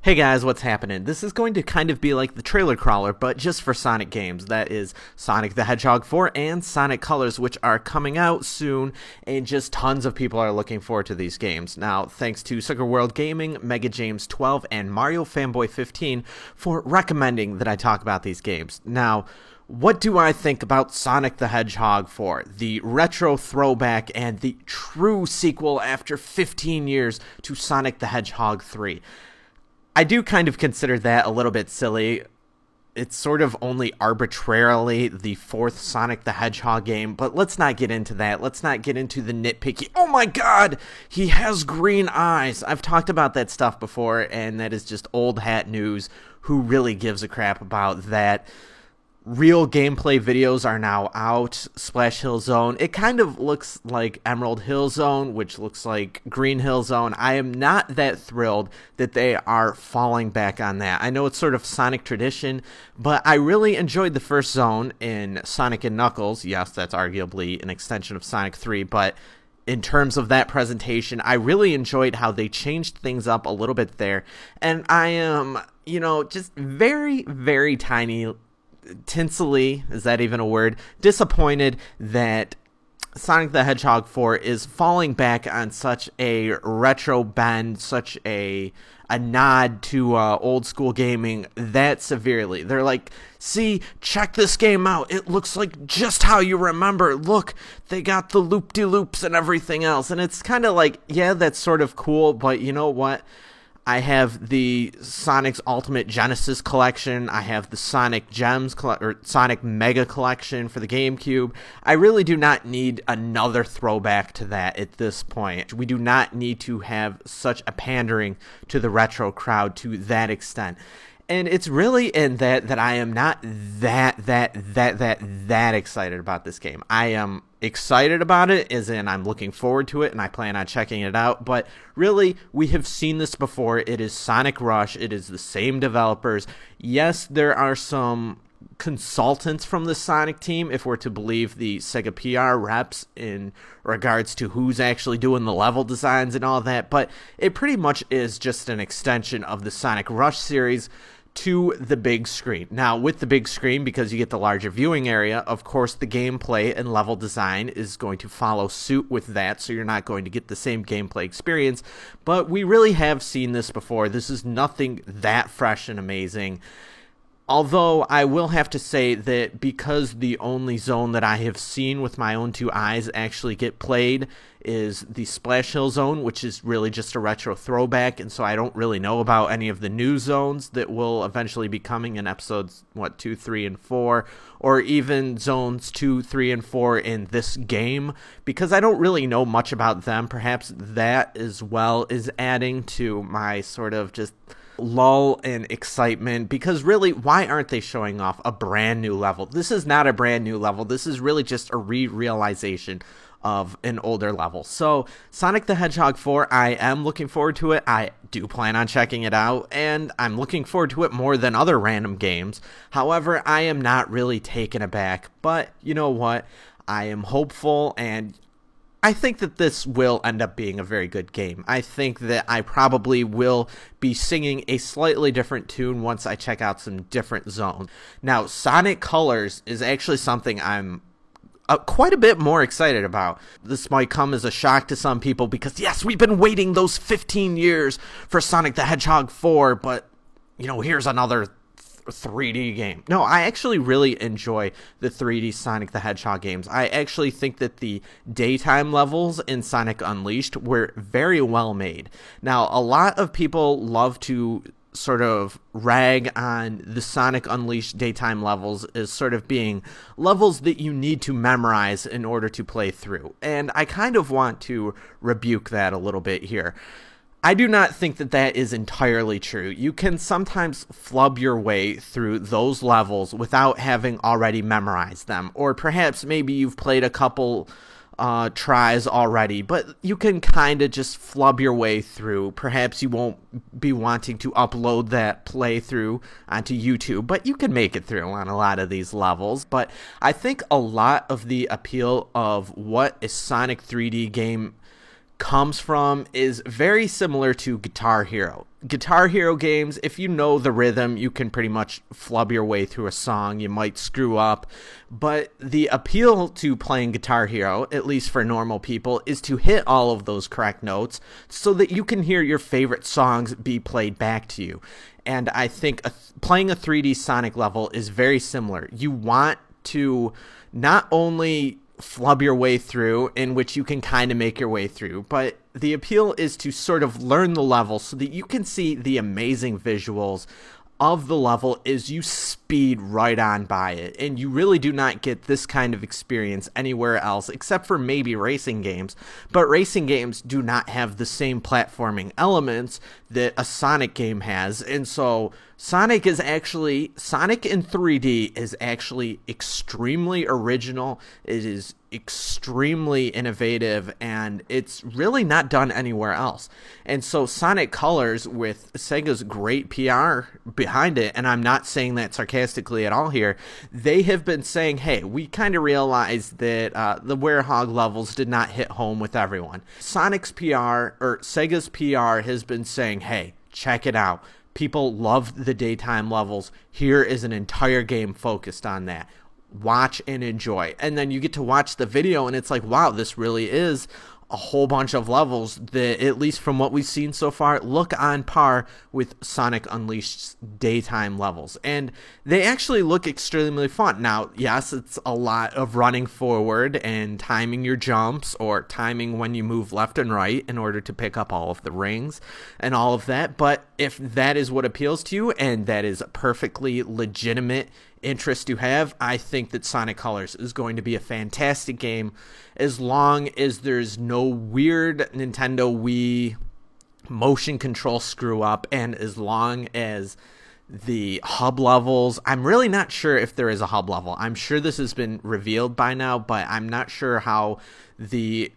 Hey guys, what's happening? This is going to kind of be like the trailer crawler, but just for Sonic games. That is Sonic the Hedgehog 4 and Sonic Colors, which are coming out soon, and just tons of people are looking forward to these games. Now, thanks to Sucker World Gaming, Mega James 12, and Mario Fanboy 15 for recommending that I talk about these games. Now, what do I think about Sonic the Hedgehog 4, the retro throwback and the true sequel after 15 years to Sonic the Hedgehog 3? I do kind of consider that a little bit silly. It's sort of only arbitrarily the fourth Sonic the Hedgehog game, but let's not get into that. Let's not get into the nitpicky, oh my god, he has green eyes. I've talked about that stuff before, and that is just old hat news. Who really gives a crap about that? Real gameplay videos are now out. Splash Hill Zone, it kind of looks like Emerald Hill Zone, which looks like Green Hill Zone. I am not that thrilled that they are falling back on that. I know it's sort of Sonic tradition, but I really enjoyed the first zone in Sonic and Knuckles. Yes, that's arguably an extension of Sonic 3, but in terms of that presentation, I really enjoyed how they changed things up a little bit there. And I am, just very, very tiny tinsely, is that even a word, disappointed that Sonic the Hedgehog 4 is falling back on such a retro bend, such a nod to old school gaming that severely. They're like, see, check this game out. It looks like just how you remember. Look, they got the loop-de-loops and everything else. And it's kind of like, yeah, that's sort of cool, but you know what? I have the Sonic's Ultimate Genesis collection. I have the Sonic Gems or Sonic Mega collection for the GameCube. I really do not need another throwback to that at this point. We do not need to have such a pandering to the retro crowd to that extent. And it's really in that I am not that excited about this game. I am excited about it, as in I'm looking forward to it, and I plan on checking it out. But really, we have seen this before. It is Sonic Rush. It is the same developers. Yes, there are some consultants from the Sonic team, if we're to believe the Sega PR reps in regards to who's actually doing the level designs and all that. But it pretty much is just an extension of the Sonic Rush series to the big screen. Now, with the big screen, because you get the larger viewing area, of course the gameplay and level design is going to follow suit with that, so you're not going to get the same gameplay experience. But we really have seen this before. This is nothing that fresh and amazing. Although I will have to say that because the only zone that I have seen with my own two eyes actually get played is the Splash Hill Zone, which is really just a retro throwback, and so I don't really know about any of the new zones that will eventually be coming in episodes 2, 3, and 4, or even zones 2, 3, and 4 in this game, because I don't really know much about them. Perhaps that as well is adding to my sort of just lull and excitement, because really, why aren't they showing off a brand new level? This is not a brand new level. This is really just a re-realization of an older level. So Sonic the Hedgehog 4, I am looking forward to it. I do plan on checking it out, and I'm looking forward to it more than other random games. However, I am not really taken aback, but you know what? I am hopeful, and I think that this will end up being a very good game. I think that I probably will be singing a slightly different tune once I check out some different zones. Now, Sonic Colors is actually something I'm quite a bit more excited about. This might come as a shock to some people because, yes, we've been waiting those 15 years for Sonic the Hedgehog 4, but, here's another 3D game. No, I actually really enjoy the 3D Sonic the Hedgehog games. I actually think that the daytime levels in Sonic Unleashed were very well made. Now, a lot of people love to sort of rag on the Sonic Unleashed daytime levels as sort of being levels that you need to memorize in order to play through. And I kind of want to rebuke that a little bit here. I do not think that that is entirely true. You can sometimes flub your way through those levels without having already memorized them. Or perhaps maybe you've played a couple tries already, but you can kind of just flub your way through. Perhaps you won't be wanting to upload that playthrough onto YouTube, but you can make it through on a lot of these levels. But I think a lot of the appeal of what a Sonic 3D game comes from is very similar to Guitar Hero. Guitar Hero games, if you know the rhythm, you can pretty much flub your way through a song. You might screw up, but the appeal to playing Guitar Hero, at least for normal people, is to hit all of those correct notes so that you can hear your favorite songs be played back to you. And I think playing a 3D Sonic level is very similar. You want to not only flub your way through, in which you can kind of make your way through, but the appeal is to sort of learn the level so that you can see the amazing visuals of the level as you speed right on by it. And you really do not get this kind of experience anywhere else except for maybe racing games, but racing games do not have the same platforming elements that a Sonic game has. And so Sonic in 3D is actually extremely original. It is extremely innovative, and it's really not done anywhere else. And so Sonic Colors, with Sega's great PR behind it, and I'm not saying that sarcastically at all here, they have been saying, hey, we kind of realized that the Werehog levels did not hit home with everyone. Sonic's PR, or Sega's PR, has been saying, hey, check it out. People love the daytime levels. Here is an entire game focused on that. Watch and enjoy. And then you get to watch the video and it's like, wow, this really is a whole bunch of levels that, at least from what we've seen so far, look on par with Sonic Unleashed's daytime levels. And they actually look extremely fun. Now, yes, it's a lot of running forward and timing your jumps, or timing when you move left and right in order to pick up all of the rings and all of that. But if that is what appeals to you, and that is a perfectly legitimate interest to have, I think that Sonic Colors is going to be a fantastic game, as long as there's no weird Nintendo Wii motion control screw up, and as long as the hub levels, I'm really not sure if there is a hub level. I'm sure this has been revealed by now, but I'm not sure how the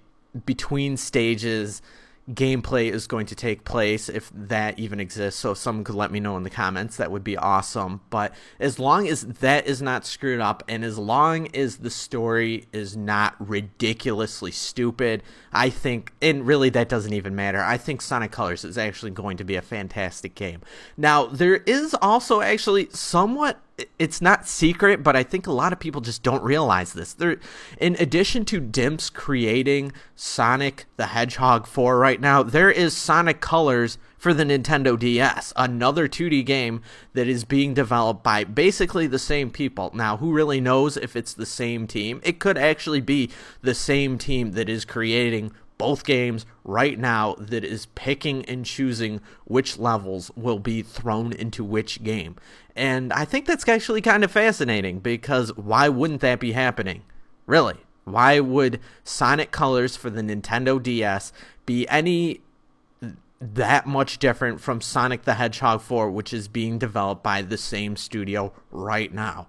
between stages gameplay is going to take place, if that even exists. So if someone could let me know in the comments, that would be awesome. But as long as that is not screwed up, and as long as the story is not ridiculously stupid, I think, and really that doesn't even matter, I think Sonic Colors is actually going to be a fantastic game. Now, there is also actually somewhat, it's not secret, but I think a lot of people just don't realize this. In addition to Dimps creating Sonic the Hedgehog 4 right now, there is Sonic Colors for the Nintendo DS, another 2D game that is being developed by basically the same people. Now, who really knows if it's the same team? It could actually be the same team that is creating both games right now, that is picking and choosing which levels will be thrown into which game. And I think that's actually kind of fascinating, because why wouldn't that be happening? Really? Why would Sonic Colors for the Nintendo DS be any that much different from Sonic the Hedgehog 4, which is being developed by the same studio right now?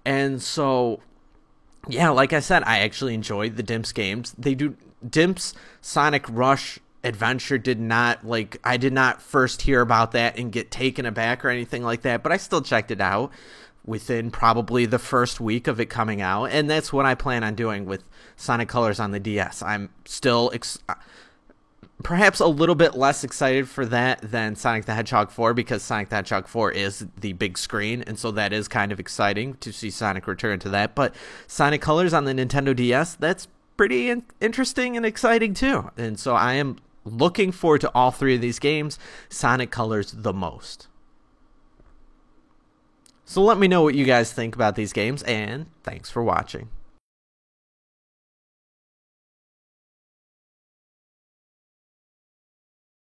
And so, yeah, like I said, I actually enjoyed the Dimps games. Dimps Sonic Rush Adventure did not, like, I did not first hear about that and get taken aback or anything like that, but I still checked it out within probably the first week of it coming out, and that's what I plan on doing with Sonic Colors on the DS. I'm still perhaps a little bit less excited for that than Sonic the Hedgehog 4, because Sonic the Hedgehog 4 is the big screen, and so that is kind of exciting to see Sonic return to that. But Sonic Colors on the Nintendo DS, that's pretty interesting and exciting too. And so I am looking forward to all three of these games, Sonic Colors the most. So let me know what you guys think about these games, and thanks for watching.